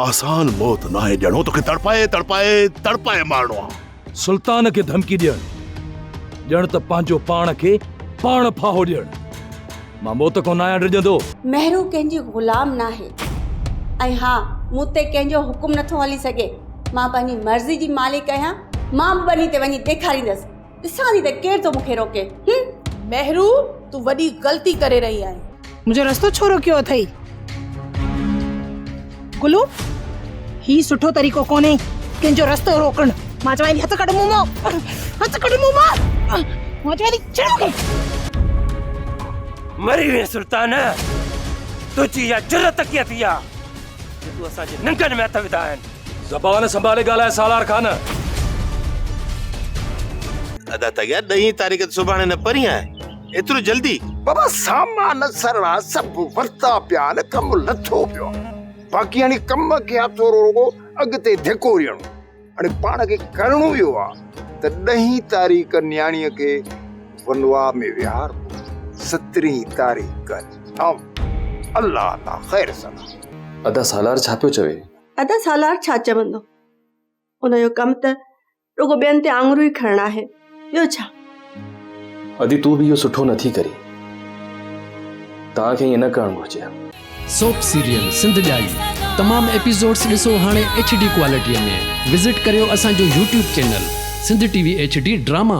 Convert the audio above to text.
आसान मौत ना है ॼणो तोखे तड़पाए तड़पाए तड़पाए मारणो आहे। सुल्तान के धमकी ॾियण ॼण त पंहिंजो पाण खे पाण फाहो ॾियण। मां मौत को ना डिॼंदो। महरू कंहिंजी गुलाम ना है ऐं हाँ मूं ते कंहिंजो हुकुम नथो हली सघे। मां पंहिंजी मर्ज़ी जी मालिक आहियां। मां बनी ते वञी ॾेखारींदसि, ॾिसां थी त केरु थो मूंखे रोके। महरू तू वॾी गलती करे रही आहे। मुंहिंजो रस्तो छो रोकियो अथई? गुलू ही सुठो तरीक़ो कोन्हे कंहिंजो रस्तो रोकण। मां चवां थी हथ कढ मुंहुं मां, हथ कढ मुंहुं मां। मां चवां थी छॾो। मरी वे सुल्तान, तुझी या जुरत कीअं थी आहे तू असांजे नंगनि में हथ विधा आहिनि। ज़बान संभाले ॻाल्हाए सालार खान। अदा तयार 10 तारीख़ सुभाणे न परीं आहे, एतिरो जल्दी? बाबा सामान सरणा सभु वरता पिया न, कमु लथो पियो। बाक़ी हाणे कम खे हथो रुगो अॻिते धिको ॾियणो। हाणे पाण खे करणो इहो आहे त 10 तारीख़ न्याणीअ खे वनवा में विहार, 17 तारीख़ अल्लाह अल्लाह ख़ैर सलाह। अदा सालार छा पियो चवे? अदा सालार छा चवंदो? उनजो कमु त रुगो ॿियनि ते आङुरियूं ई खणणु आहे, ॿियो छा? अदी तू भी इहो सुठो नथी करी, तव्हांखे ईअं न करणु घुरिजे। सोप सीरियल सिंध ॼाई तमाम एपिसोड्स ॾिसो हाणे HD क्वालिटीअ में। विज़िट करियो असांजो YouTube channel Sindh TV HD drama.